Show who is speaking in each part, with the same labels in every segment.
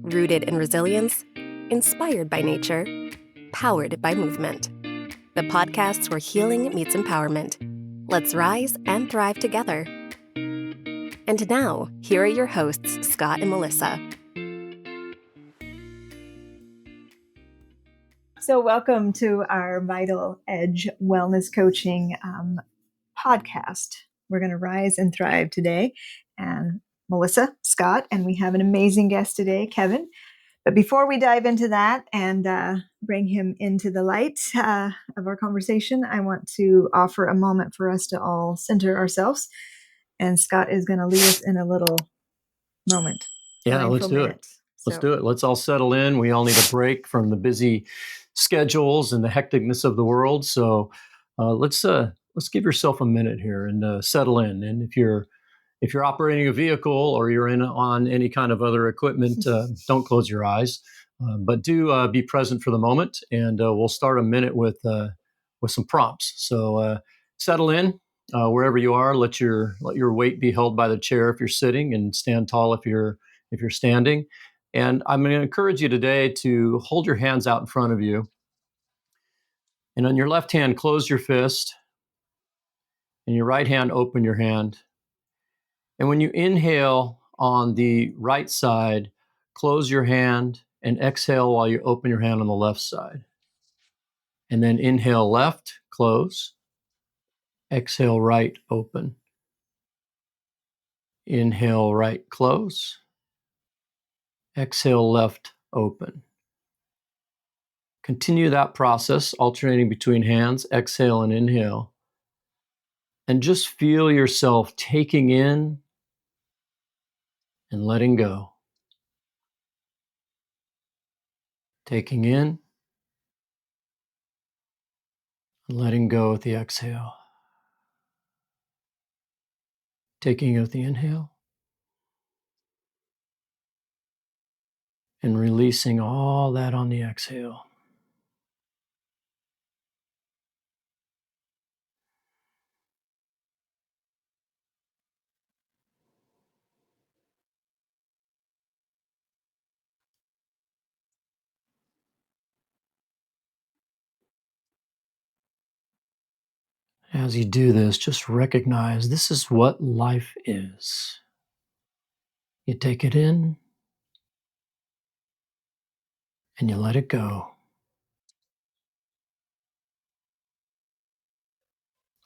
Speaker 1: Rooted in resilience, inspired by nature, powered by movement. The podcasts where healing meets empowerment. Let's rise and thrive together. And now, here are your hosts, Scott and Melissa.
Speaker 2: So welcome to our Vital Edge Wellness Coaching podcast. We're going to rise and thrive today. And Melissa, Scott, and we have an amazing guest today, Kevin. But before we dive into that and bring him into the light of our conversation, I want to offer a moment for us to all center ourselves. And Scott is going to lead us in a little moment.
Speaker 3: Yeah, let's do it. Let's do it. Let's all settle in. We all need a break from the busy schedules and the hecticness of the world. So let's give yourself a minute here and settle in. And if you're operating a vehicle or you're on any kind of other equipment, don't close your eyes, but do be present for the moment. And we'll start a minute with some prompts. So settle in wherever you are. Let your weight be held by the chair if you're sitting, and stand tall if you're standing. And I'm going to encourage you today to hold your hands out in front of you. And on your left hand, close your fist. And your right hand, open your hand. And when you inhale on the right side, close your hand and exhale while you open your hand on the left side. And then inhale left, close. Exhale right, open. Inhale right, close. Exhale left, open. Continue that process, alternating between hands, exhale and inhale. And just feel yourself taking in and letting go. Taking in and letting go with the exhale. Taking out the inhale and releasing all that on the exhale. As you do this, just recognize this is what life is. You take it in and you let it go.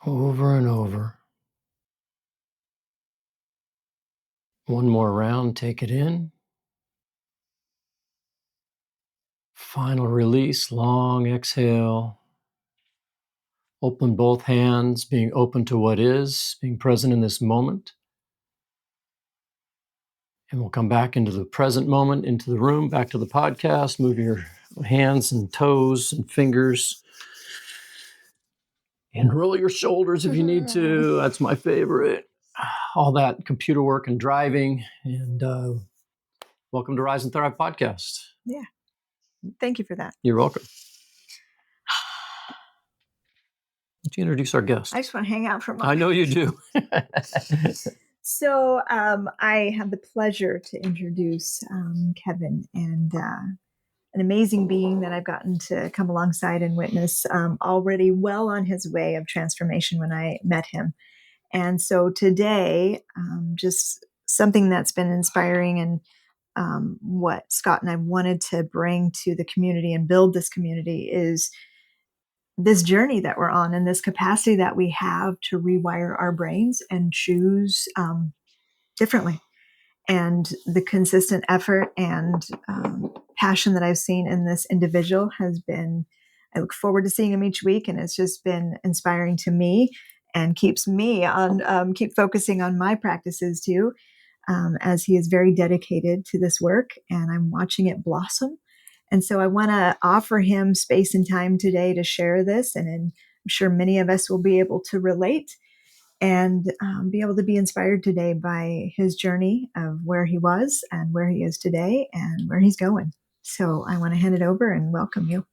Speaker 3: Over and over. One more round, take it in. Final release, long exhale. Open both hands, being open to what is, being present in this moment. And we'll come back into the present moment, into the room, back to the podcast. Move your hands and toes and fingers. And roll your shoulders if you need to. That's my favorite. All that computer work and driving. And welcome to Rise and Thrive podcast.
Speaker 2: Yeah. Thank you for that.
Speaker 3: You're welcome. Would you introduce our guest?
Speaker 2: I just want to hang out for a moment.
Speaker 3: I know you do.
Speaker 2: So I have the pleasure to introduce Kevin, and an amazing being that I've gotten to come alongside and witness, already well on his way of transformation when I met him. And so today, just something that's been inspiring, and what Scott and I wanted to bring to the community and build this community is this journey that we're on, and this capacity that we have to rewire our brains and choose differently. And the consistent effort and passion that I've seen in this individual has been, I look forward to seeing him each week, and it's just been inspiring to me and keeps me on, keep focusing on my practices too, as he is very dedicated to this work, and I'm watching it blossom. And so I want to offer him space and time today to share this, and I'm sure many of us will be able to relate and be able to be inspired today by his journey of where he was and where he is today and where he's going. So I want to hand it over and welcome you.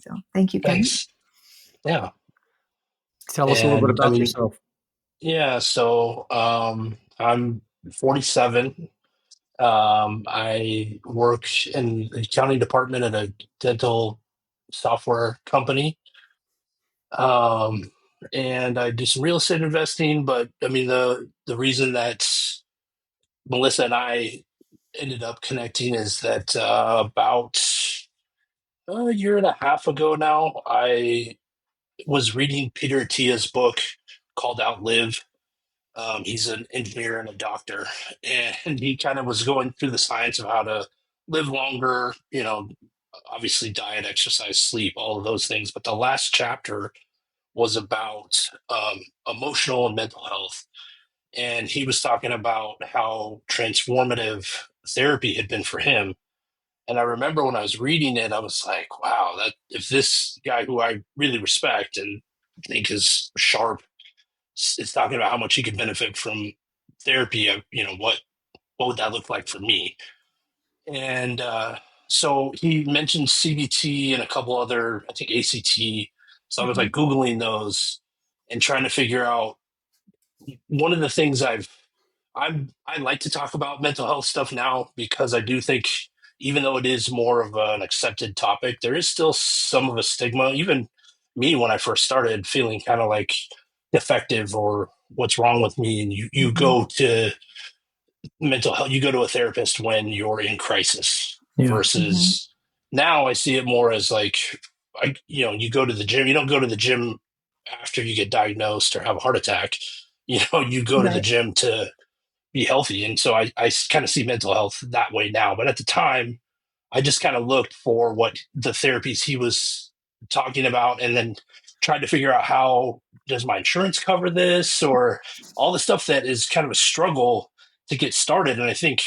Speaker 2: So thank you, Kevin.
Speaker 4: Thanks. Yeah.
Speaker 3: Tell us a little bit about yourself.
Speaker 4: Yeah. So I'm 47. I work in the accounting department at a dental software company. Um, and I do some real estate investing, but I mean, the reason that Melissa and I ended up connecting is that about a year and a half ago now, I was reading Peter Attia's book called Outlive. He's an engineer and a doctor, and he kind of was going through the science of how to live longer, obviously diet, exercise, sleep, all of those things. But the last chapter was about emotional and mental health. And he was talking about how transformative therapy had been for him. And I remember when I was reading it, I was like, wow, that if this guy who I really respect and think is sharp is talking about how much he could benefit from therapy, what would that look like for me? And so he mentioned CBT and a couple other, I think ACT. So I was
Speaker 2: Mm-hmm.
Speaker 4: like Googling those and trying to figure out one of the things I like to talk about mental health stuff now because I do think even though it is more of an accepted topic, there is still some of a stigma. Even me, when I first started feeling kind of like defective or what's wrong with me, and you
Speaker 2: Mm-hmm.
Speaker 4: go to mental health, you go to a therapist when you're in crisis
Speaker 3: Yeah.
Speaker 2: Mm-hmm.
Speaker 4: versus now I see it more as like, you go to the gym. You don't go to the gym after you get diagnosed or have a heart attack. You go to the
Speaker 2: Right.
Speaker 4: gym to be healthy. And so I kind of see mental health that way now. But at the time, I just kind of looked for what the therapies he was talking about and then tried to figure out how does my insurance cover this or all the stuff that is kind of a struggle to get started. And I think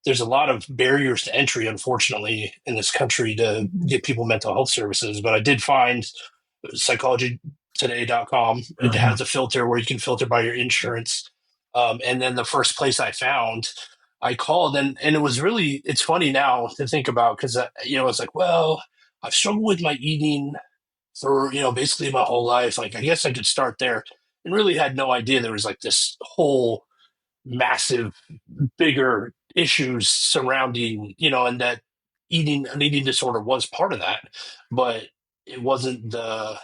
Speaker 4: there's a lot of barriers to entry, unfortunately, in this country to
Speaker 2: Mm-hmm.
Speaker 4: get people mental health services. But I did find psychologytoday.com. It
Speaker 3: Uh-huh.
Speaker 4: has a filter where you can filter by your insurance. And then the first place I found, I called and it was really, it's funny now to think about because, it's like, well, I've struggled with my eating for, basically my whole life. Like, I guess I could start there and really had no idea there was like this whole massive, bigger issues surrounding, and that an eating disorder was part of that, but it wasn't the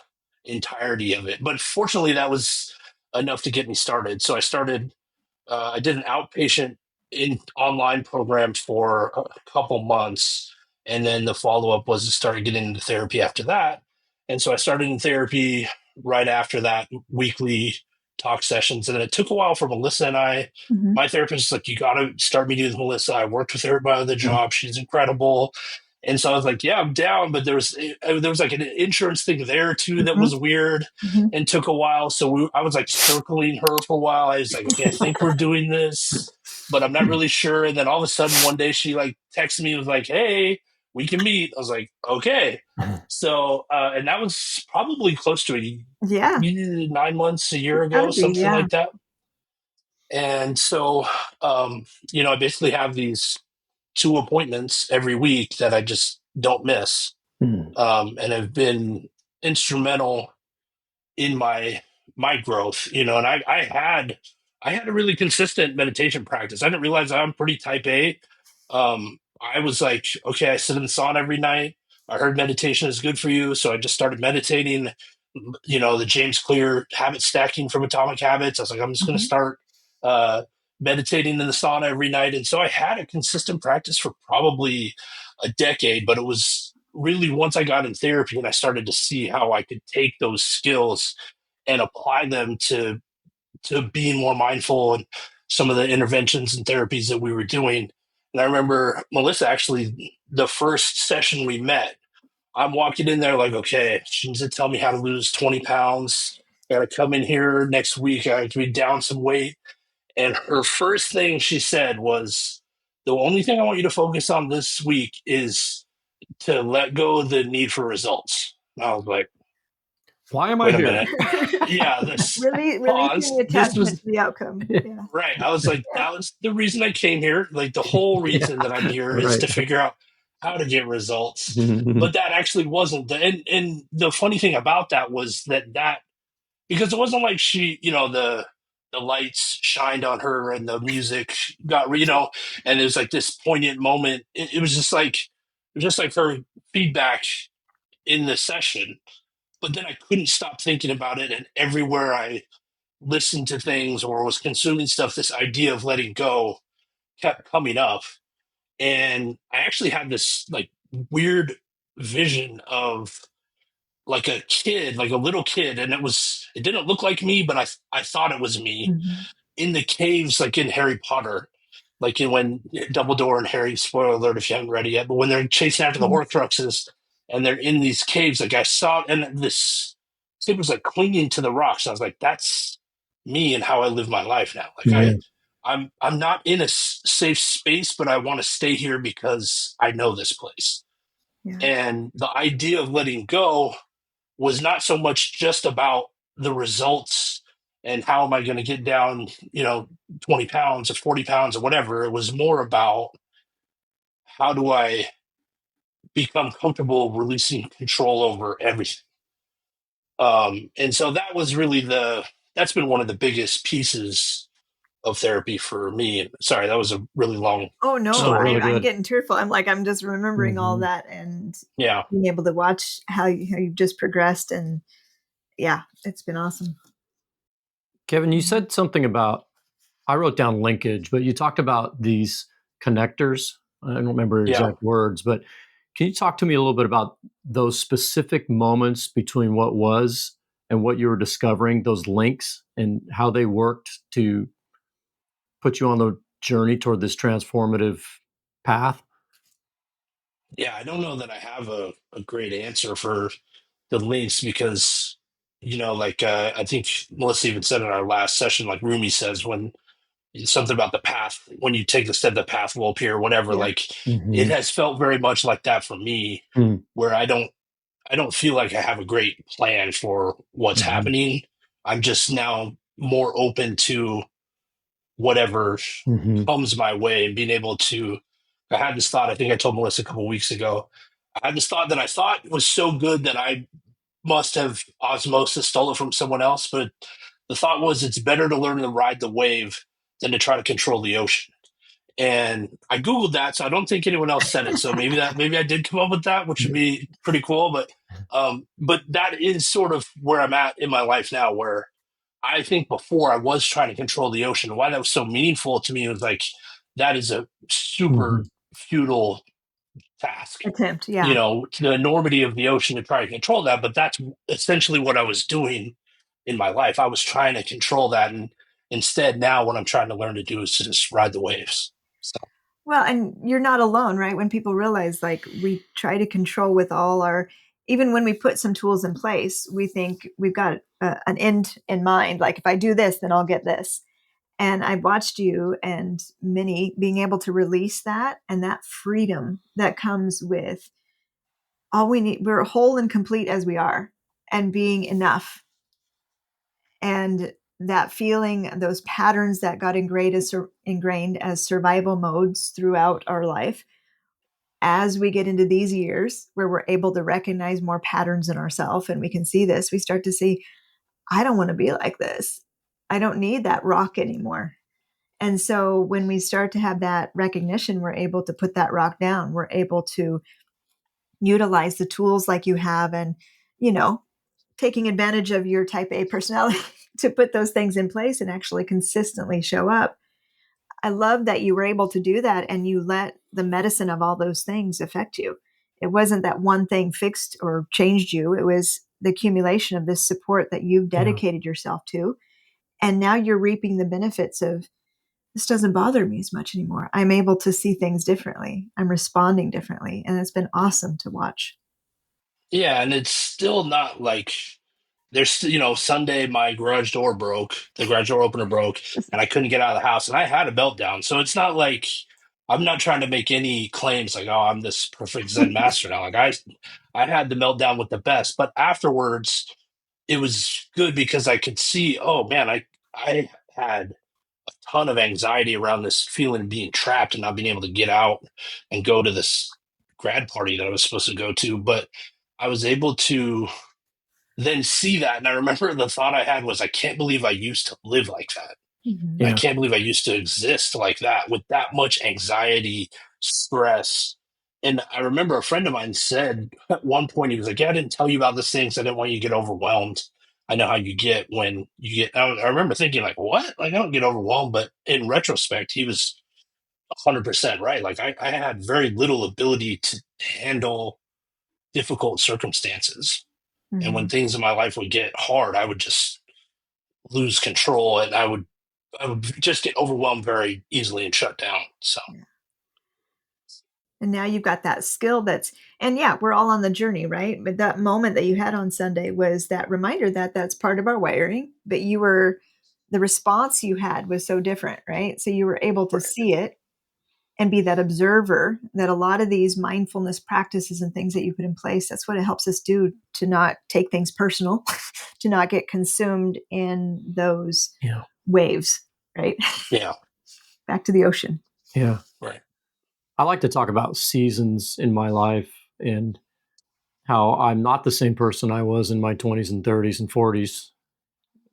Speaker 4: entirety of it. But fortunately, that was enough to get me started. So I did an outpatient in online program for a couple months, and then the follow up was to start getting into therapy after that. And so I started in therapy right after that, weekly talk sessions, and it took a while for Melissa and I.
Speaker 2: Mm-hmm.
Speaker 4: My therapist was like, "You got to start meeting with Melissa. I worked with her at my other job. She's incredible." And so I was like, "Yeah, I'm down." But there was like an insurance thing there too that
Speaker 2: Mm-hmm.
Speaker 4: was weird
Speaker 2: Mm-hmm.
Speaker 4: and took a while. So I was like circling her for a while. I was like, okay, I think we're doing this, but I'm not really sure. And then all of a sudden, one day she like texted me and was like, "Hey, we can meet." I was like, okay. So, and that was probably close to
Speaker 2: Yeah.
Speaker 4: 9 months, a year ago,
Speaker 2: Gotta be.
Speaker 4: something
Speaker 2: Yeah.
Speaker 4: like that. And so, I basically have these two appointments every week that I just don't miss,
Speaker 3: Hmm.
Speaker 4: and have been instrumental in my growth, and I had a really consistent meditation practice. I didn't realize I'm pretty type A. I was like, okay, I sit in the sauna every night. I heard meditation is good for you, so I just started meditating. The James Clear habit stacking from Atomic Habits. I was like, I'm just going to
Speaker 2: Mm-hmm.
Speaker 4: start uh, meditating in the sauna every night, and so I had a consistent practice for probably a decade. But it was really once I got in therapy and I started to see how I could take those skills and apply them to being more mindful and some of the interventions and therapies that we were doing. And I remember Melissa actually the first session we met, I'm walking in there like, okay, she needs to tell me how to lose 20 pounds. I gotta come in here next week. I have to be down some weight. And her first thing she said was, the only thing I want you to focus on this week is to let go of the need for results. And I was like,
Speaker 3: Why am I
Speaker 4: wait a
Speaker 3: here?
Speaker 4: minute. Yeah, this
Speaker 2: Releasing
Speaker 4: pause.
Speaker 2: the
Speaker 4: This
Speaker 2: attachment
Speaker 4: was
Speaker 2: to the outcome. Yeah.
Speaker 4: right. I was like,
Speaker 2: Yeah.
Speaker 4: that was the reason I came here. Like the whole
Speaker 3: Yeah.
Speaker 4: reason that I'm here is
Speaker 3: Right.
Speaker 4: to figure out how to get results.
Speaker 3: Mhm.
Speaker 4: But that actually wasn't and the funny thing about that was that because it wasn't like she, the lights shined on her and the music got, and it was like this poignant moment. It was just like, her feedback in the session. But then I couldn't stop thinking about it. And everywhere I listened to things or was consuming stuff, this idea of letting go kept coming up. And I actually had this like weird vision of like a kid, like a little kid, and it didn't look like me, but I thought it was me
Speaker 2: Mhm.
Speaker 4: in the caves, like in Harry Potter, like when Dumbledore and Harry, spoiler alert if you haven't read it yet, but when they're chasing after the
Speaker 2: Mhm.
Speaker 4: Horcruxes and they're in these caves, like I saw, and this kid was like clinging to the rocks. I was like, that's me and how I live my life now. Like
Speaker 3: Yeah.
Speaker 4: I'm not in a safe space, but I want to stay here because I know this place.
Speaker 2: Yeah.
Speaker 4: And the idea of letting go was not so much just about the results and how am I going to get down, 20 pounds or 40 pounds or whatever. It was more about how do I become comfortable releasing control over everything. And so that was really that's been one of the biggest pieces of therapy for me. Sorry, that was a really long
Speaker 2: Oh no,
Speaker 3: Oh,
Speaker 4: story.
Speaker 3: really
Speaker 2: I'm
Speaker 3: good.
Speaker 2: getting tearful. I'm just remembering all
Speaker 3: Mhm.
Speaker 2: that and
Speaker 4: Yeah.
Speaker 2: being able to watch how you've just progressed, and yeah, it's been awesome.
Speaker 3: Kevin, you
Speaker 2: Mhm.
Speaker 3: said something about, I wrote down linkage, but you talked about these connectors. I don't remember
Speaker 4: Yeah.
Speaker 3: exact words, but can you talk to me a little bit about those specific moments between what was and what you were discovering, those links, and how they worked to put you on the journey toward this transformative path?
Speaker 4: Yeah. I don't know that I have a great answer for the links because, I think Melissa even said in our last session, like Rumi says, when something about the path, when you take the step, the path will appear, whatever,
Speaker 2: Yeah.
Speaker 4: like it
Speaker 3: Mhm.
Speaker 4: has felt very much like that for me,
Speaker 3: Mm.
Speaker 4: where I don't feel like I have a great plan for what's
Speaker 3: Mhm.
Speaker 4: happening. I'm just now more open to whatever
Speaker 3: Mhm.
Speaker 4: comes my way and being able to. I had this thought, I think I told Melissa a couple of weeks ago. I had this thought that I thought was so good that I must have osmosis stole it from someone else. But the thought was it's better to learn to ride the wave than to try to control the ocean. And I Googled that, so I don't think anyone else said it. So maybe I did come up with that, which would be pretty cool. But that is sort of where I'm at in my life now, where I think before I was trying to control the ocean. Why that was so meaningful to me was like that is a super
Speaker 3: Mhm.
Speaker 4: futile task.
Speaker 2: Attempt, yeah.
Speaker 4: The enormity of the ocean to try to control that, but that's essentially what I was doing in my life. I was trying to control that, and instead, now what I'm trying to learn to do is to just ride the waves. So
Speaker 2: Well, and you're not alone, right? When people realize, like, we try to control with all our, even when we put some tools in place, we think we've got an end in mind. Like, if I do this, then I'll get this. And I watched you and Minnie being able to release that and that freedom that comes with all we need. We're whole and complete as we are, and being enough. And that feeling, those patterns that got ingrained as survival modes throughout our life, as we get into these years where we're able to recognize more patterns in ourselves and we can see this, we start to see, I don't want to be like this. I don't need that rock anymore. And so when we start to have that recognition, we're able to put that rock down. We're able to utilize the tools like you have, and, you know, taking advantage of your type A personality to put those things in place and actually consistently show up. I love that you were able to do that and you let the medicine of all those things affect you. It wasn't that one thing fixed or changed you, it was the accumulation of this support that you've
Speaker 3: Yeah.
Speaker 2: dedicated yourself to. And now you're reaping the benefits of, this doesn't bother me as much anymore. I'm able to see things differently. I'm responding differently. And it's been awesome to watch.
Speaker 4: yeah, and it's still not like there's Sunday my garage door broke, the garage door opener broke, and I couldn't get out of the house, and I had a meltdown. So it's not like I'm not trying to make any claims like, oh, I'm this perfect Zen master now. Like I had the meltdown with the best, but afterwards it was good because I could see, oh man, I had a ton of anxiety around this feeling of being trapped and not being able to get out and go to this grad party that I was supposed to go to, but I was able to then see that. And I remember the thought I had was, I can't believe I used to live like that.
Speaker 2: Mhm.
Speaker 4: I
Speaker 3: Yeah.
Speaker 4: can't believe I used to exist like that with that much anxiety, stress. And I remember a friend of mine said at one point, he was like, yeah, I didn't tell you about this thing, 'cause I didn't want you to get overwhelmed. I know how you get when you get, I remember thinking like, what? Like, I don't get overwhelmed. But in retrospect, he was 100% right. Like I had very little ability to handle difficult circumstances. And when
Speaker 2: Mhm.
Speaker 4: things in my life would get hard, I would just lose control, and I would just get overwhelmed very easily and shut down. So
Speaker 2: Yeah. And now you've got that skill and yeah, we're all on the journey, right? But that moment that you had on Sunday was that reminder that that's part of our wiring, but the response you had was so different, right? So you were able to
Speaker 4: right.
Speaker 2: see it and be that observer that a lot of these mindfulness practices and things that you put in place, that's what it helps us do, to not take things personal, to not get consumed in those
Speaker 3: Yeah.
Speaker 2: waves, right?
Speaker 4: Yeah.
Speaker 2: Back to the ocean.
Speaker 3: Yeah.
Speaker 4: Right.
Speaker 3: I like to talk about seasons in my life and how I'm not the same person I was in my 20s and 30s and 40s.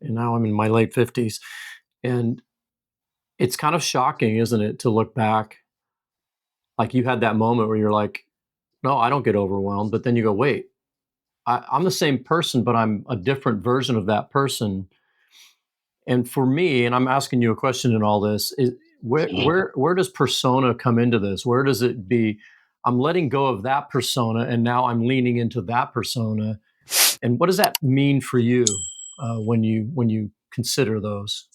Speaker 3: And now I'm in my late 50s. And it's kind of shocking, isn't it, to look back? Like you had that moment where you're like, no, I don't get overwhelmed. But then you go, wait, I'm the same person, but I'm a different version of that person. And for me, and I'm asking you a question in all this, is
Speaker 4: Mhm.
Speaker 3: where does persona come into this? Where does it be? I'm letting go of that persona, and now I'm leaning into that persona. And what does that mean for you when you consider those?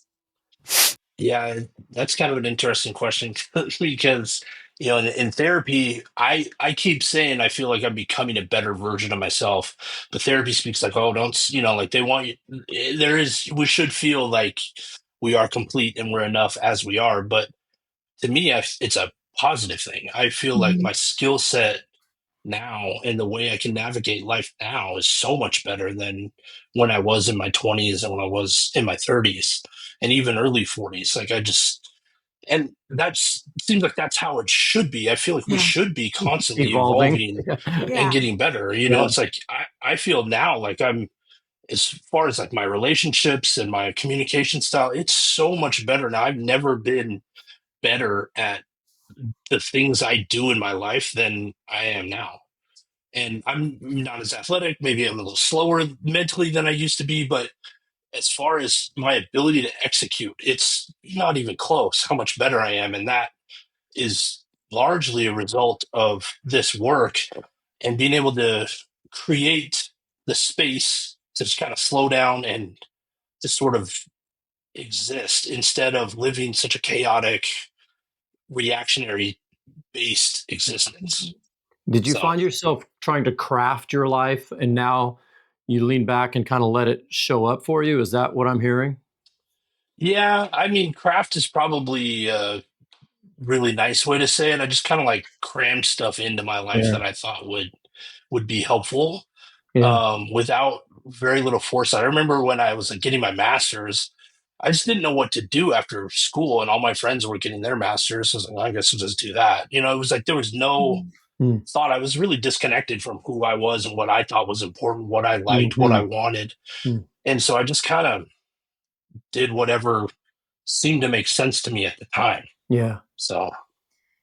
Speaker 4: Yeah, that's kind of an interesting question because in therapy, I keep saying I feel like I'm becoming a better version of myself, but therapy speaks like, oh, don't like they want you. We should feel like we are complete and we're enough as we are, but to me, it's a positive thing. I feel like
Speaker 2: Mhm.
Speaker 4: my skill set now and the way I can navigate life now is so much better than when I was in my 20s and when I was in my 30s and even early 40s. Like and that's seems like that's how it should be. I feel like we
Speaker 2: Yeah.
Speaker 4: should be constantly
Speaker 3: Evolving.
Speaker 4: evolving and
Speaker 2: Yeah.
Speaker 4: getting better.
Speaker 3: Yeah.
Speaker 4: It's like I feel now like I'm, as far as like my relationships and my communication style, it's so much better now. I've never been better at the things I do in my life than I am now. And I'm not as athletic. Maybe I'm a little slower mentally than I used to be, but as far as my ability to execute, it's not even close how much better I am. And that is largely a result of this work and being able to create the space to just kind of slow down and to sort of exist instead of living such a chaotic, reactionary based existence.
Speaker 2: Mhm.
Speaker 3: Did you
Speaker 4: So,
Speaker 3: find yourself trying to craft your life and now you lean back and kind of let it show up for you? Is that what I'm hearing?
Speaker 4: yeah, I mean, craft is probably really nice way to say it. I just kind of like crammed stuff into my life
Speaker 3: Yeah.
Speaker 4: that I thought would be helpful,
Speaker 3: Yeah.
Speaker 4: without very little foresight. I remember when I was like getting my master's, I just didn't know what to do after school, and all my friends were getting their masters. I was like, well, I guess I'll just do that. It was like there was no
Speaker 2: Mhm.
Speaker 3: Mm,
Speaker 4: thought. I was really disconnected from who I was and what I thought was important, what I
Speaker 3: mm,
Speaker 4: liked, what I
Speaker 3: mm,
Speaker 4: wanted,
Speaker 3: mm.
Speaker 4: and so I just kind of did whatever seemed to make sense to me at the time.
Speaker 3: Yeah.
Speaker 4: So,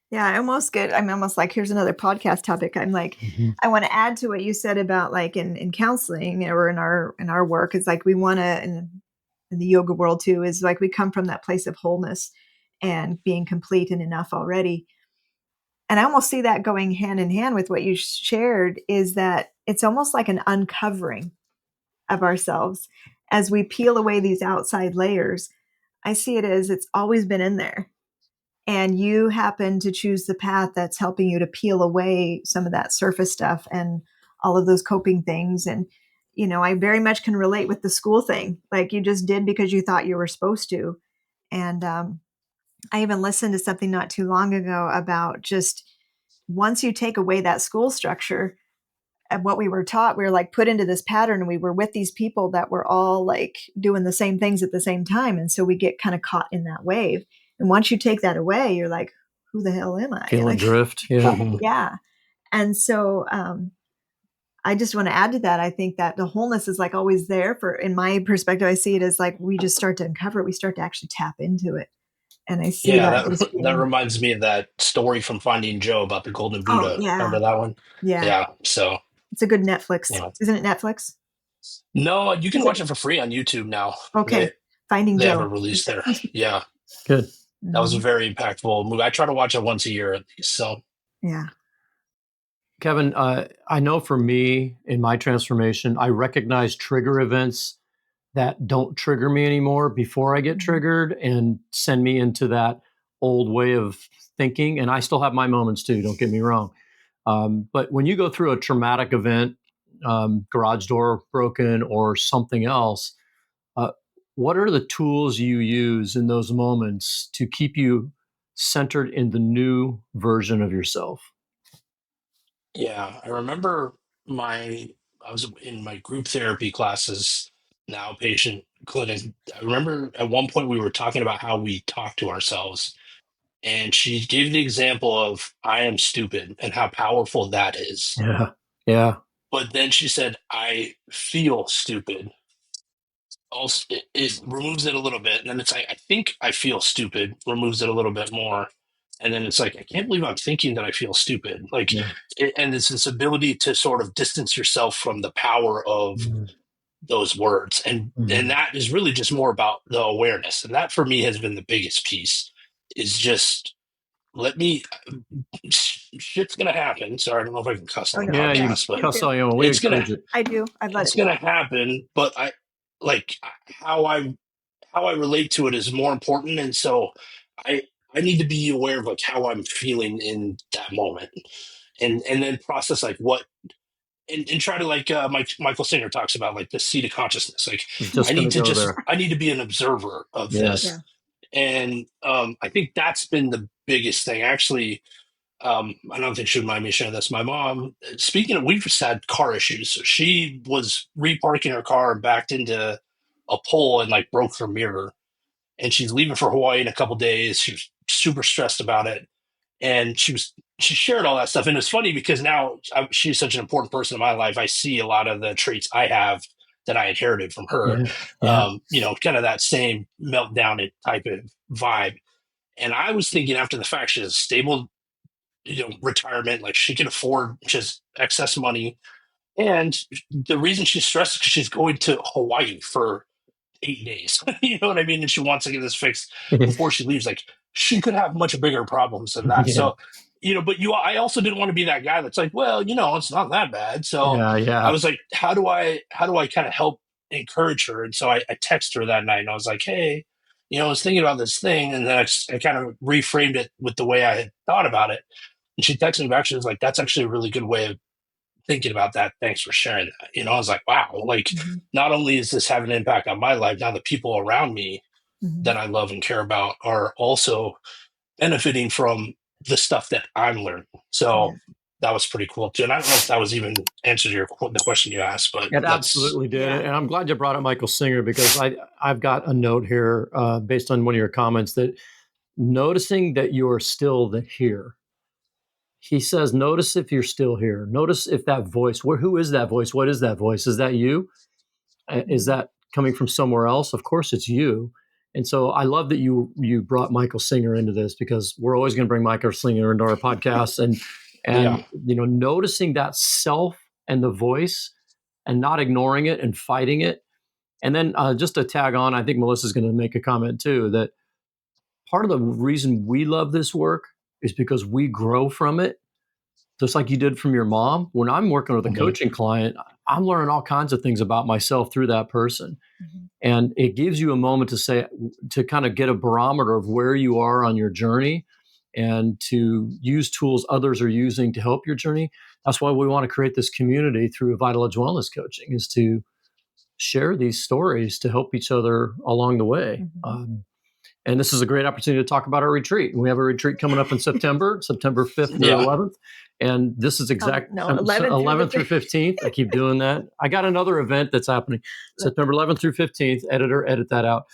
Speaker 2: Yeah, I'm almost like, here's another podcast topic. I'm like,
Speaker 3: Mhm.
Speaker 2: I want to add to what you said about like in counseling or in our work. It's like we want to in the yoga world too, is like we come from that place of wholeness and being complete and enough already. And I almost see that going hand in hand with what you shared, is that it's almost like an uncovering of ourselves as we peel away these outside layers. I see it as it's always been in there, and you happen to choose the path that's helping you to peel away some of that surface stuff and all of those coping things. And I very much can relate with the school thing, like you just did because you thought you were supposed to. And I even listened to something not too long ago about just once you take away that school structure and what we were taught, we were like put into this pattern, and we were with these people that were all like doing the same things at the same time. And so we get kind of caught in that wave. And once you take that away, you're like, who the hell am I?
Speaker 3: Feel
Speaker 2: Like,
Speaker 3: adrift. Yeah.
Speaker 4: mhm.
Speaker 2: yeah. And so I just want to add to that. I think that the wholeness is like always there. In my perspective, I see it as like we just start to uncover it. We start to actually tap into it. And I see
Speaker 4: Yeah,
Speaker 2: that just
Speaker 4: that
Speaker 2: being,
Speaker 4: reminds me of that story from Finding Joe about the Golden
Speaker 2: oh,
Speaker 4: Buddha.
Speaker 2: yeah.
Speaker 4: Remember that one?
Speaker 2: Yeah.
Speaker 4: Yeah. So,
Speaker 2: It's a good Netflix.
Speaker 4: yeah.
Speaker 2: Isn't it Netflix?
Speaker 4: No, you can
Speaker 2: Is it?
Speaker 4: watch it for free on YouTube now.
Speaker 2: Okay. Finding
Speaker 4: They have
Speaker 2: Joe.
Speaker 4: it released there. Yeah.
Speaker 3: Good.
Speaker 4: That was a
Speaker 2: Mhm.
Speaker 4: very impactful movie. I try to watch it once a year at least. So,
Speaker 2: Yeah.
Speaker 3: Kevin, I know for me in my transformation, I recognize trigger events that don't trigger me anymore before I get triggered and send me into that old way of thinking. And I still have my moments too, don't get me wrong. But when you go through a traumatic event, garage door broken or something else, uh, what are the tools you use in those moments to keep you centered in the new version of yourself?
Speaker 4: yeah, I remember I was in my group therapy classes, an outpatient clinic. I remember at one point we were talking about how we talk to ourselves, and she gave the example of I am stupid and how powerful that is.
Speaker 3: Yeah. Yeah.
Speaker 4: But then she said, I feel stupid. Also, it removes it a little bit. And then it's like, I think I feel stupid, removes it a little bit more. And then it's like, I can't believe I'm thinking that I feel stupid. Like,
Speaker 3: Yeah.
Speaker 4: and it's this ability to sort of distance yourself from the power of
Speaker 3: Mhm.
Speaker 4: those words. And
Speaker 3: Mhm.
Speaker 4: that is really just more about the awareness. And that for me has been the biggest piece is just let me, shit's going to happen. Sorry, I don't know if I can cuss
Speaker 2: Oh,
Speaker 4: on the
Speaker 2: no.
Speaker 3: Yeah, you
Speaker 2: Yeah.
Speaker 3: can
Speaker 4: podcast, but
Speaker 2: Please
Speaker 3: cuss
Speaker 2: do.
Speaker 3: all you want. We
Speaker 4: it's going to,
Speaker 3: encourage it.
Speaker 2: I do. I've let
Speaker 4: it's
Speaker 2: it
Speaker 4: going to
Speaker 2: go.
Speaker 4: happen, but I like how I relate to it is more important. And so I I need to be aware of like how I'm feeling in that moment, and then process like what and try to like Michael Singer talks about like the seat of consciousness. Like
Speaker 3: I was just going to go there.
Speaker 4: I need to be an observer of
Speaker 3: Yes.
Speaker 2: Yeah.
Speaker 4: this, and I think that's been the biggest thing. Actually, I don't think she would mind me sharing this. My mom, speaking of, we've just had car issues. So she was reparking her car and backed into a pole and like broke her mirror. And she's leaving for Hawaii in a couple days. She was super stressed about it, and she shared all that stuff. And it's funny because now she's such an important person in my life. I see a lot of the traits I have that I inherited from her.
Speaker 3: Yeah. Yeah.
Speaker 4: Kind of that same meltdown type of vibe. And I was thinking after the fact, she has a stable retirement, like she can afford just excess money, and the reason she's stressed is because she's going to Hawaii for 8 days. You know what I mean? And she wants to get this fixed before she leaves. Like she could have much bigger problems than that.
Speaker 3: Yeah.
Speaker 4: So but I also didn't want to be that guy that's like, well, it's not that bad. So
Speaker 3: Yeah.
Speaker 4: I
Speaker 3: Yeah.
Speaker 4: was like, how do I kind of help encourage her? And so I texted her that night and I was like, hey, I was thinking about this thing, and then I kind of reframed it with the way I had thought about it. And she texted me back. She was like, that's actually a really good way of thinking about that. Thanks for sharing that. I was like, wow, like
Speaker 2: Mm-hmm.
Speaker 4: not only is this having an impact on my life, now the people around me
Speaker 2: Mm-hmm.
Speaker 4: that I love and care about are also benefiting from the stuff that I'm learning.
Speaker 2: Yeah.
Speaker 4: So that was pretty cool too. And I don't know if that was even answer to the question you asked, but
Speaker 3: It
Speaker 4: that's,
Speaker 3: absolutely did.
Speaker 2: Yeah.
Speaker 3: And I'm glad you brought up Michael Singer because I've got a note here based on one of your comments that noticing that you're still here. He says, notice if you're still here. Notice if that voice, who is that voice? What is that voice? Is that you? Is that coming from somewhere else? Of course it's you. And so I love that you brought Michael Singer into this because we're always going to bring Michael Singer into our podcasts and
Speaker 4: yeah,
Speaker 3: noticing that self and the voice and not ignoring it and fighting it. And then just to tag on, I think Melissa's going to make a comment too that part of the reason we love this work is because we grow from it just like you did from your mom. When I'm working with a
Speaker 4: Mhm.
Speaker 3: coaching client, I'm learning all kinds of things about myself through that person.
Speaker 2: Mm-hmm.
Speaker 3: And it gives you a moment to kind of get a barometer of where you are on your journey and to use tools others are using to help your journey. That's why we want to create this community through Vital Edge Wellness Coaching is to share these stories to help each other along the way.
Speaker 2: Mm-hmm.
Speaker 3: And this is a great opportunity to talk about our retreat. We have a retreat coming up in September 5th through
Speaker 4: yeah,
Speaker 3: 11th. And this is exact
Speaker 2: No, 11th
Speaker 3: 11th through 15th. I keep doing that. I got another event that's happening September 11th through 15th. Editor, edit that out.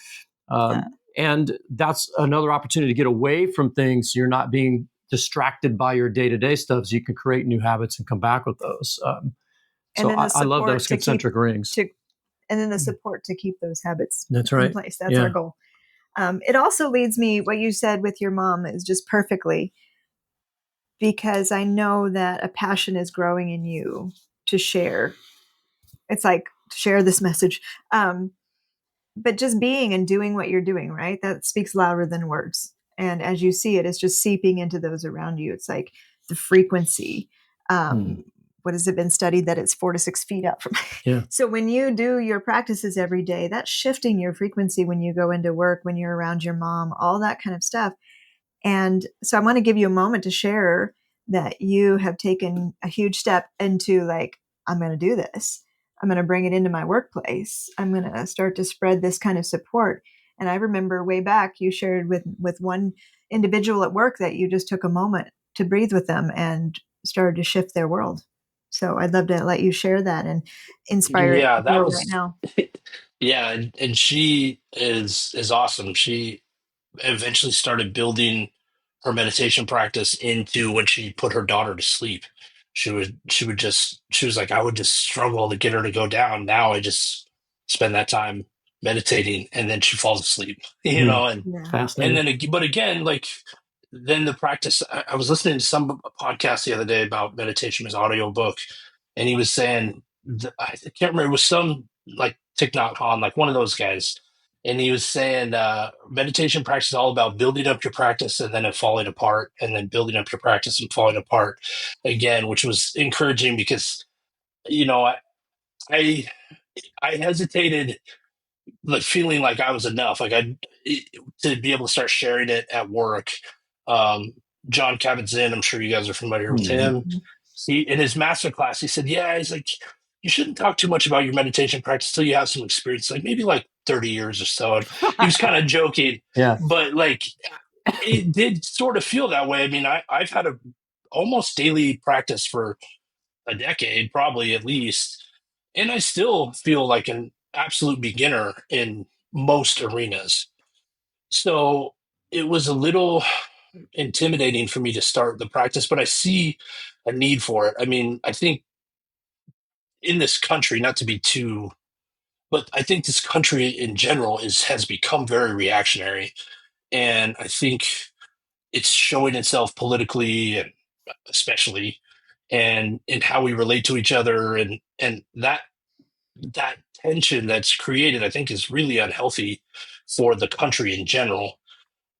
Speaker 3: And that's another opportunity to get away from things so you're not being distracted by your day-to-day stuff so you can create new habits and come back with those. So I love those concentric rings.
Speaker 2: And then the support to keep those habits
Speaker 3: That's right.
Speaker 2: in place. That's our goal. It also leads me, what you said with your mom is just perfectly, because I know that a passion is growing in you to share. It's like, share this message. But just being and doing what you're doing, right? That speaks louder than words. And as you see it, it's just seeping into those around you. It's like the frequency. What has it been studied that it's 4 to 6 feet up from?
Speaker 3: Yeah.
Speaker 2: So when you do your practices every day, that's shifting your frequency when you go into work, when you're around your mom, all that kind of stuff. And so I want to give you a moment to share that you have taken a huge step into, like, I'm going to do this. I'm going to bring it into my workplace. I'm going to start to spread this kind of support. And I remember way back you shared with one individual at work that you just took a moment to breathe with them and started to shift their world. So I'd love to let you share that and inspire
Speaker 4: Yeah, that
Speaker 2: people right
Speaker 4: was
Speaker 2: now.
Speaker 4: yeah, and she is awesome. She eventually started building her meditation practice into when she put her daughter to sleep. She was like, I would just struggle to get her to go down. Now I just spend that time meditating and then she falls asleep,
Speaker 2: Yeah.
Speaker 4: and then, but again, like, then the practice, I was listening to some podcast the other day about meditation, his audio book, and he was saying, I can't remember, it was some like Thich Nhat Hanh, like one of those guys. And he was saying, meditation practice is all about building up your practice and then it falling apart, and then building up your practice and falling apart again, which was encouraging because, you know, I, I hesitated, like feeling like I was enough, like I to be able to start sharing it at work. Um, John Kabat-Zinn, I'm sure you guys are familiar with him. He, in his master class, he said, "Yeah, he's like, you shouldn't talk too much about your meditation practice till you have some experience, like maybe like 30 years or so." And he was kind of joking,
Speaker 3: Yeah.
Speaker 4: but like it did sort of feel that way. I mean, I've had a almost daily practice for a decade, probably at least. And I still feel like an absolute beginner in most arenas. So it was a little intimidating for me to start the practice, but I see a need for it. I mean, I think in this country, not to be too, but I think this country in general has become very reactionary. And I think it's showing itself politically, and especially, and in how we relate to each other, and that tension that's created, I think, is really unhealthy for the country in general.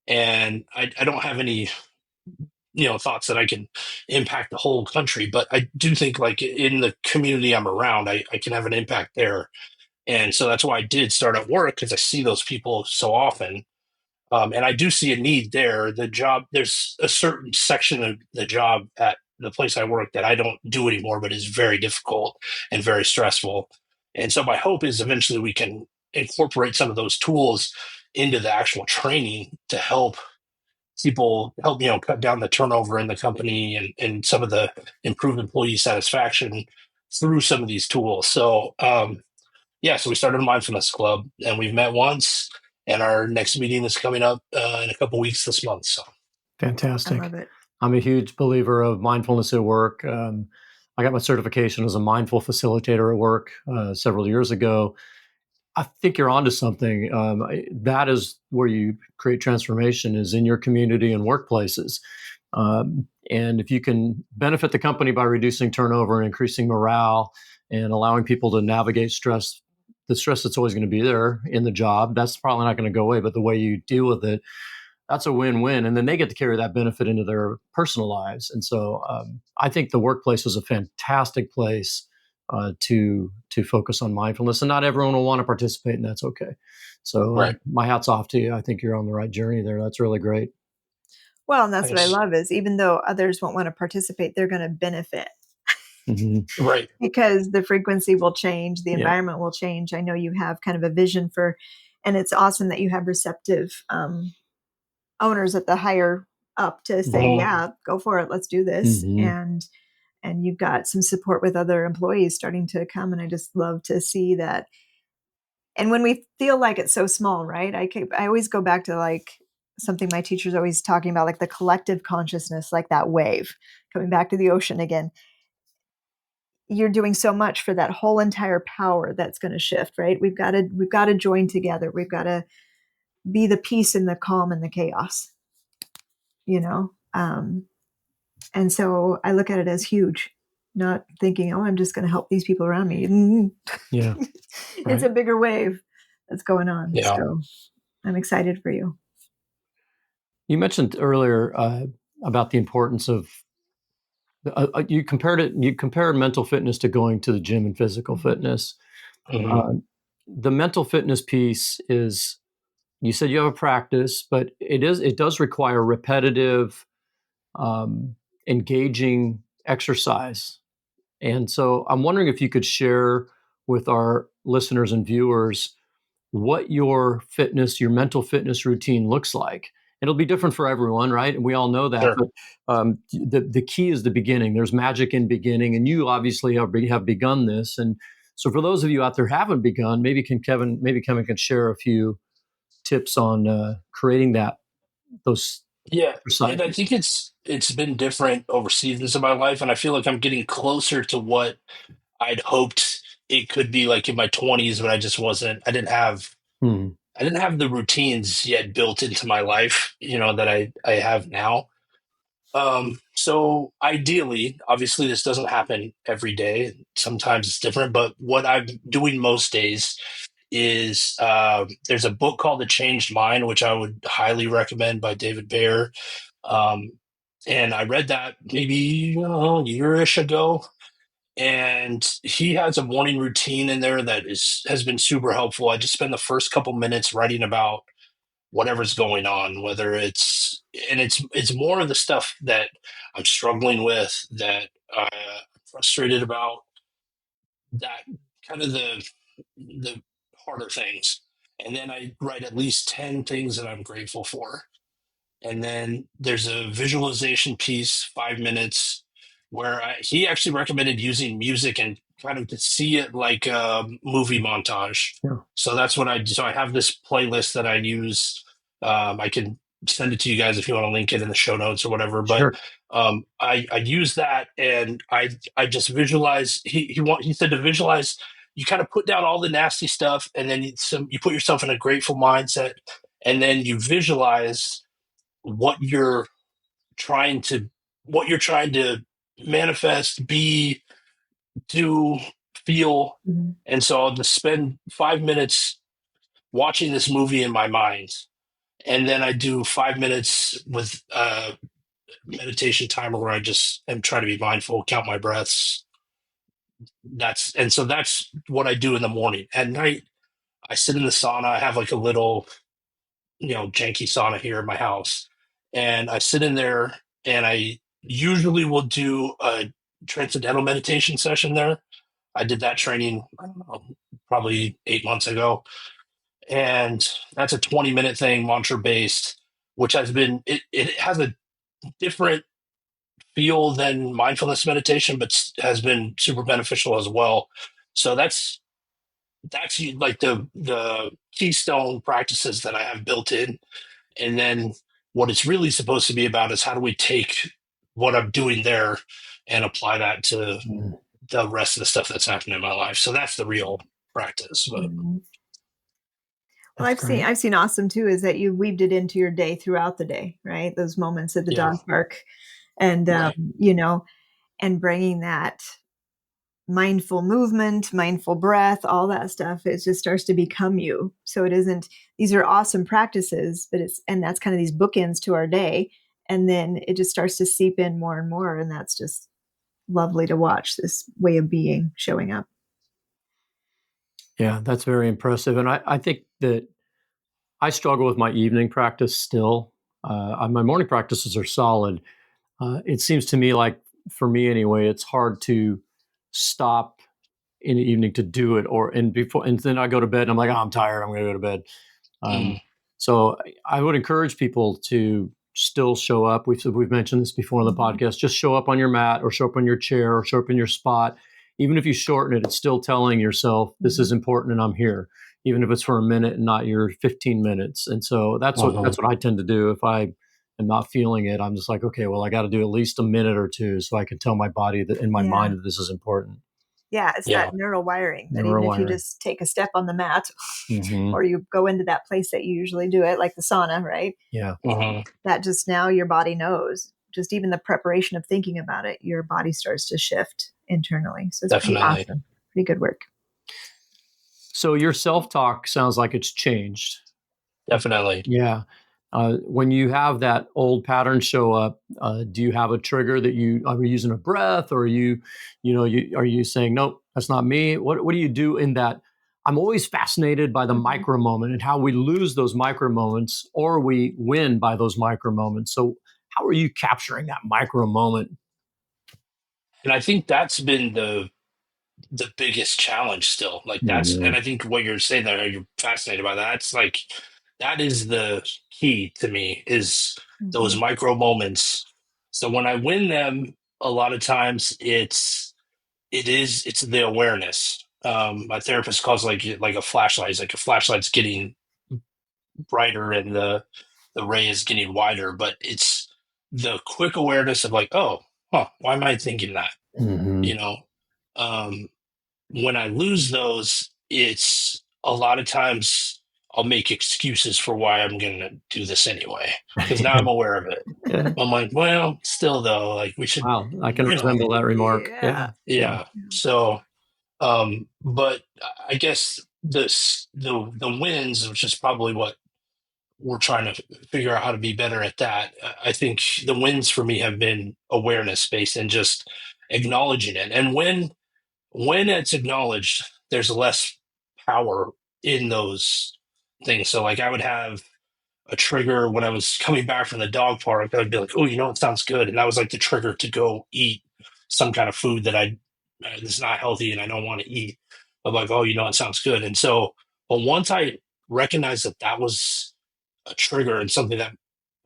Speaker 4: And I don't have any, thoughts that I can impact the whole country, but I do think, like, in the community I'm around, I can have an impact there. And so that's why I did start at work, because I see those people so often. And I do see a need there. The job, there's a certain section of the job at the place I work that I don't do anymore, but is very difficult and very stressful. And so my hope is eventually we can incorporate some of those tools into the actual training to help people, help, cut down the turnover in the company, and some of the improved employee satisfaction through some of these tools. So, yeah, so we started a mindfulness club, and we've met once, and our next meeting is coming up in a couple weeks this month. So
Speaker 3: Fantastic.
Speaker 2: I love it.
Speaker 3: I'm a huge believer of mindfulness at work. I got my certification as a mindful facilitator at work several years ago. I think you're onto something. That is where you create transformation, is in your community and workplaces. And if you can benefit the company by reducing turnover and increasing morale and allowing people to navigate stress, the stress that's always going to be there in the job, that's probably not going to go away. But the way you deal with it, that's a win-win. And then they get to carry that benefit into their personal lives. And so I think the workplace is a fantastic place to focus on mindfulness. And not everyone will want to participate, and that's okay. So
Speaker 4: right.
Speaker 3: my hat's off to you. I think you're on the right journey there. That's really great.
Speaker 2: Well, and that's what I
Speaker 4: Nice.
Speaker 2: love is, even though others won't want to participate, they're going to benefit
Speaker 4: Right.
Speaker 2: because the frequency will change, the environment will change. I know you have kind of a vision for, and it's awesome that you have receptive owners at the higher up to say, yeah, go for it, let's do this. And you've got some support with other employees starting to come, and I just love to see that. And when we feel like it's so small, right? I always go back to, like, something my teacher's always talking about, like the collective consciousness, like that wave coming back to the ocean again. you're doing so much for that whole entire power that's going to shift, right? We've got to join together. We've got to be the peace and the calm and the chaos, you know? And so I look at it as huge, not thinking, oh, I'm just going to help these people around me.
Speaker 3: Yeah.
Speaker 2: It's a bigger wave that's going on.
Speaker 4: Yeah.
Speaker 2: So I'm excited for you.
Speaker 3: You mentioned earlier about the importance of you compared mental fitness to going to the gym and physical fitness.
Speaker 4: Mm-hmm.
Speaker 3: The mental fitness piece is, you said you have a practice, but it does require repetitive, engaging exercise. And so I'm wondering if you could share with our listeners and viewers what your mental fitness routine looks like. It'll be different for everyone, right? And we all know that.
Speaker 4: Sure.
Speaker 3: But the key is the beginning. There's magic in beginning, and you obviously have begun this. And so, for those of you out there who haven't begun, maybe Kevin can share a few tips on creating those
Speaker 4: Yeah, and I
Speaker 3: exercises.
Speaker 4: think it's been different over seasons of my life, and I feel like I'm getting closer to what I'd hoped it could be like in my 20s, but I just wasn't.
Speaker 3: Hmm.
Speaker 4: I didn't have the routines yet built into my life, that I have now. So ideally, obviously, this doesn't happen every day. Sometimes it's different, but what I'm doing most days is there's a book called The Changed Mind, which I would highly recommend, by David Bayer. Um, and I read that maybe a year-ish ago, and he has a morning routine in there that has been super helpful. I just spend the first couple minutes writing about whatever's going on, whether it's more of the stuff that I'm struggling with, that I'm frustrated about, that kind of the harder things. And then I write at least 10 things that I'm grateful for. And then there's a visualization piece, 5 minutes, where he actually recommended using music and kind of to see it like a movie montage.
Speaker 3: Yeah.
Speaker 4: So that's what I do. So I have this playlist that I use. I can send it to you guys if you want to link it in the show notes or whatever. But
Speaker 3: Sure.
Speaker 4: I use that, and I just visualize. He said to visualize. You kind of put down all the nasty stuff, and then you put yourself in a grateful mindset, and then you visualize what you're trying to manifest, be, do, feel.
Speaker 2: Mhm.
Speaker 4: And so I'll just spend 5 minutes watching this movie in my mind, and then I do 5 minutes with a meditation timer where I just am trying to be mindful, count my breaths. That's what I do in the morning. At night, I sit in the sauna. I have like a little janky sauna here in my house. And I sit in there, and I usually will do a transcendental meditation session there. I did that training, I don't know, probably 8 months ago. And that's a 20-minute thing, mantra based, which it has a different feel than mindfulness meditation, but has been super beneficial as well. So that's like the keystone practices that I have built in. And then what it's really supposed to be about is how do we take what I'm doing there and apply that to
Speaker 3: Mm.
Speaker 4: the rest of the stuff that's happening in my life. So that's the real practice. But
Speaker 2: Mhm. Well,
Speaker 3: That's great.
Speaker 2: I've seen awesome too is that you weaved it into your day throughout the day, right? Those moments at the
Speaker 4: yeah,
Speaker 2: dog park, and
Speaker 4: right.
Speaker 2: and bringing that mindful movement, mindful breath, all that stuff. It just starts to become you. So it isn't. These are awesome practices, but that's kind of these bookends to our day, and then it just starts to seep in more and more, and that's just lovely to watch this way of being showing up.
Speaker 3: Yeah, that's very impressive. And I think that I struggle with my evening practice still. My morning practices are solid. It seems to me like, for me anyway, it's hard to stop in the evening to do it, and then I go to bed and I'm like, oh, I'm tired. I'm going to go to bed.
Speaker 4: Mm,
Speaker 3: So I would encourage people to still show up. We've mentioned this before on the podcast. Just show up on your mat, or show up on your chair, or show up in your spot. Even if you shorten it, it's still telling yourself this is important and I'm here, even if it's for a minute and not your 15 minutes. And so that's
Speaker 4: uh-huh.
Speaker 3: what I tend to do. If I am not feeling it, I'm just like, okay, well, I got to do at least a minute or two so I can tell my body that in my
Speaker 2: Yeah.
Speaker 3: mind that this is important.
Speaker 2: Yeah, it's that neural wiring that even if you just take a step on the mat or you go into that place that you usually do it, like the sauna, right?
Speaker 3: Yeah.
Speaker 2: That just now your body knows. Just even the preparation of thinking about it, your body starts to shift internally. So it's pretty awesome. Pretty good work.
Speaker 3: So your self-talk sounds like it's changed.
Speaker 4: Definitely.
Speaker 3: Yeah. When you have that old pattern show up, do you have a trigger that are you using a breath, or are you saying, nope, that's not me? What do you do in that? I'm always fascinated by the micro moment and how we lose those micro moments or we win by those micro moments. So how are you capturing that micro moment?
Speaker 4: And I think that's been the biggest challenge still. Like and I think what you're saying there, you're fascinated by that. It's like, that is the key to me, is those micro moments. So when I win them, a lot of times it's the awareness. My therapist calls like a flashlight. It's like a flashlight's getting brighter and the ray is getting wider, but it's the quick awareness of like, oh, why am I thinking that? You know, when I lose those, it's a lot of times I'll make excuses for why I'm going to do this anyway, because now I'm aware of it.
Speaker 3: Yeah.
Speaker 4: I'm like, well, still though, like we should.
Speaker 3: Wow, I can resemble that remark.
Speaker 4: Yeah. So, but I guess the wins, which is probably what we're trying to figure out how to be better at that. I think the wins for me have been awareness based and just acknowledging it. And when it's acknowledged, there's less power in those things. So like I would have a trigger when I was coming back from the dog park. I would be like, oh, it sounds good. And that was like the trigger to go eat some kind of food that that's not healthy and I don't want to eat. But like, oh, it sounds good. And so, but once I recognized that was a trigger and something that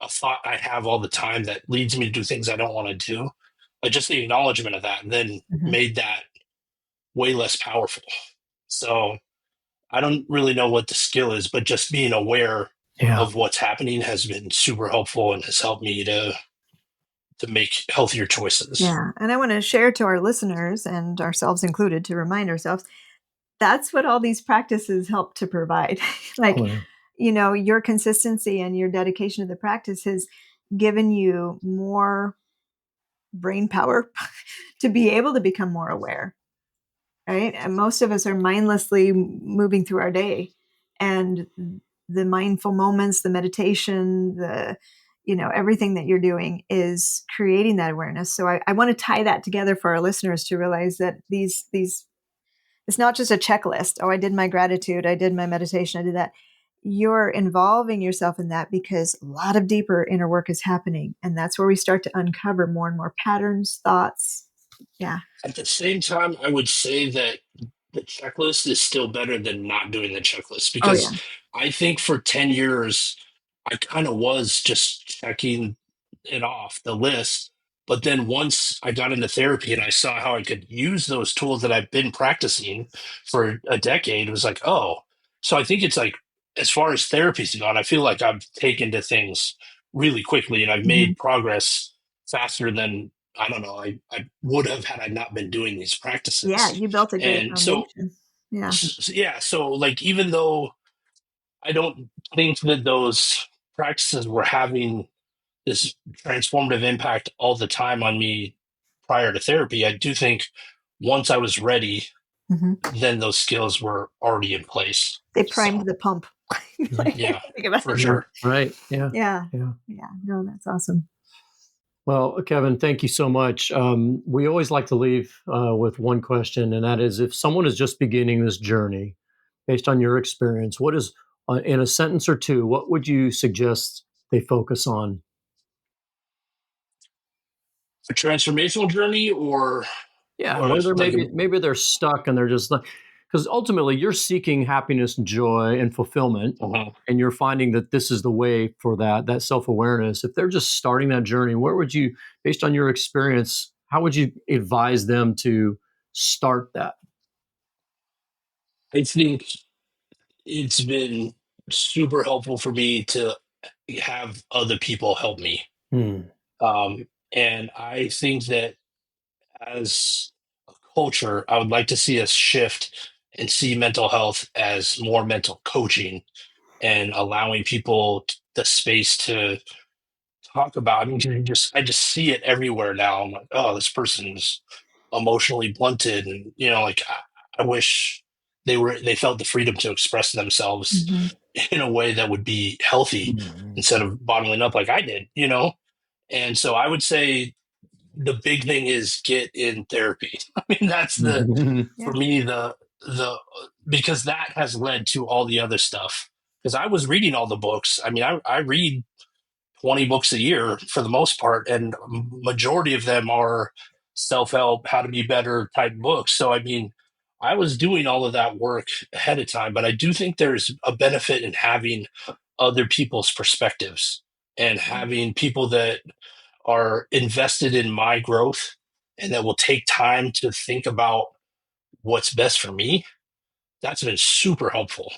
Speaker 4: a thought I have all the time that leads me to do things I don't want to do, but just the acknowledgement of that then made that way less powerful. So I don't really know what the skill is, but just being aware of what's happening has been super helpful and has helped me to make healthier choices.
Speaker 2: Yeah. And I want to share to our listeners, and ourselves included, to remind ourselves that's what all these practices help to provide. Like, your consistency and your dedication to the practice has given you more brain power to be able to become more aware. Right. And most of us are mindlessly moving through our day, and the mindful moments, the meditation, everything that you're doing is creating that awareness. So I want to tie that together for our listeners to realize that these it's not just a checklist. Oh, I did my gratitude, I did my meditation, I did that. You're involving yourself in that because a lot of deeper inner work is happening. And that's where we start to uncover more and more patterns, thoughts. Yeah.
Speaker 4: At the same time, I would say that the checklist is still better than not doing the checklist, because I think for 10 years, I kind of was just checking it off the list. But then once I got into therapy and I saw how I could use those tools that I've been practicing for a decade, it was like, oh, so I think it's like, as far as therapy's gone, I feel like I've taken to things really quickly and I've made progress faster than, I don't know, I would have had I not been doing these practices.
Speaker 2: Yeah, you built a great
Speaker 4: And
Speaker 2: foundation.
Speaker 4: so like, even though I don't think that those practices were having this transformative impact all the time on me prior to therapy, I do think once I was ready, then those skills were already in place.
Speaker 2: They primed the pump.
Speaker 4: For sure.
Speaker 3: Right. Yeah.
Speaker 2: Yeah. No, that's awesome.
Speaker 3: Well, Kevin, thank you so much. We always like to leave with one question, and that is, if someone is just beginning this journey, based on your experience, what is, in a sentence or two, what would you suggest they focus on?
Speaker 4: A transformational journey, or
Speaker 3: where they're maybe they're stuck and they're just like, because ultimately you're seeking happiness and joy and fulfillment, and you're finding that this is the way for that self-awareness. If they're just starting that journey, where would you, based on your experience, how would you advise them to start that?
Speaker 4: I think it's been super helpful for me to have other people help me. And I think that as a culture, I would like to see us shift and see mental health as more mental coaching and allowing people the space to talk about. I mean, I just see it everywhere now. I'm like, oh, this person's emotionally blunted, and like I wish they felt the freedom to express themselves
Speaker 2: Mm-hmm.
Speaker 4: in a way that would be healthy instead of bottling up like I did. And so I would say the big thing is get in therapy. I mean, that's for
Speaker 2: Yeah.
Speaker 4: me, the, because that has led to all the other stuff. Because I was reading all the books. I mean, I read 20 books a year for the most part, and majority of them are self-help, how to be better type books. So, I mean, I was doing all of that work ahead of time, but I do think there's a benefit in having other people's perspectives and having people that are invested in my growth and that will take time to think about what's best for me. That's been super helpful.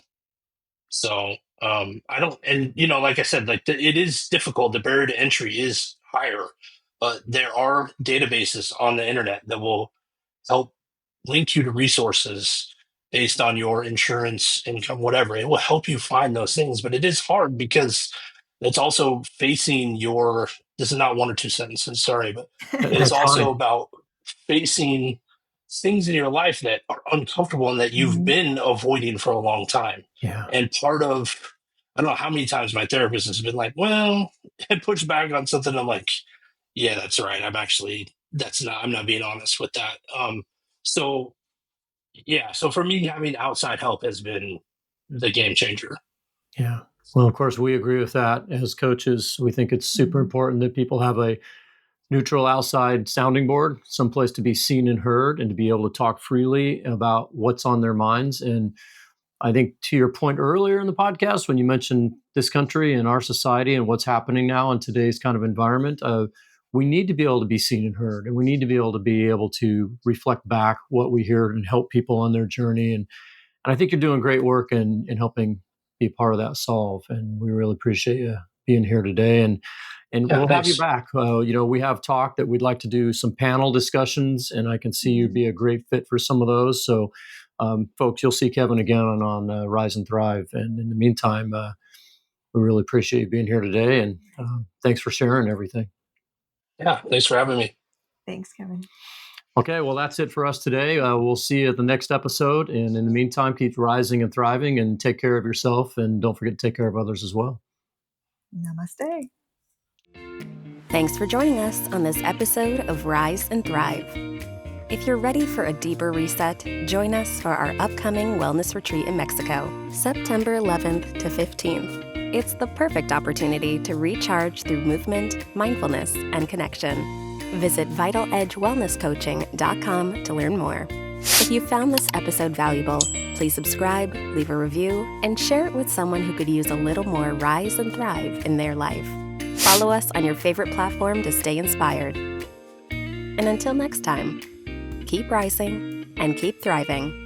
Speaker 4: So I don't, and like I said, like it is difficult. The barrier to entry is higher, but there are databases on the internet that will help link you to resources based on your insurance income, whatever. It will help you find those things, but it is hard because it's also facing your, this is not one or two sentences, sorry, but it's
Speaker 3: That's
Speaker 4: also
Speaker 3: fine.
Speaker 4: about facing things in your life that are uncomfortable and that you've
Speaker 2: Mhm.
Speaker 4: been avoiding for a long time.
Speaker 3: Yeah.
Speaker 4: And part of, I don't know how many times my therapist has been like, well, and push back on something. I'm like, yeah, that's right. I'm not being honest with that. So yeah, so for me, having outside help has been the game changer.
Speaker 3: Yeah. Well, of course, we agree with that. As coaches, we think it's super
Speaker 2: Mhm.
Speaker 3: important that people have a neutral outside sounding board, someplace to be seen and heard and to be able to talk freely about what's on their minds. And I think to your point earlier in the podcast, when you mentioned this country and our society and what's happening now in today's kind of environment, we need to be able to be seen and heard, and we need to be able to reflect back what we hear and help people on their journey. And I think you're doing great work in helping be part of that solve. And we really appreciate you being here today. And
Speaker 4: Yeah,
Speaker 3: we'll have you
Speaker 4: thanks.
Speaker 3: back. We have talked that we'd like to do some panel discussions, and I can see you'd be a great fit for some of those. So, folks, you'll see Kevin again on Rise and Thrive. And in the meantime, we really appreciate you being here today, and thanks for sharing everything.
Speaker 4: Yeah, thanks for having me.
Speaker 2: Thanks, Kevin.
Speaker 3: Okay, well, that's it for us today. We'll see you at the next episode. And in the meantime, keep rising and thriving and take care of yourself. And don't forget to take care of others as well.
Speaker 2: Namaste.
Speaker 1: Thanks for joining us on this episode of Rise and Thrive. If you're ready for a deeper reset, join us for our upcoming wellness retreat in Mexico, September 11th to 15th. It's the perfect opportunity to recharge through movement, mindfulness, and connection. Visit VitalEdgeWellnessCoaching.com to learn more. If you found this episode valuable, please subscribe, leave a review, and share it with someone who could use a little more rise and thrive in their life. Follow us on your favorite platform to stay inspired. And until next time, keep rising and keep thriving.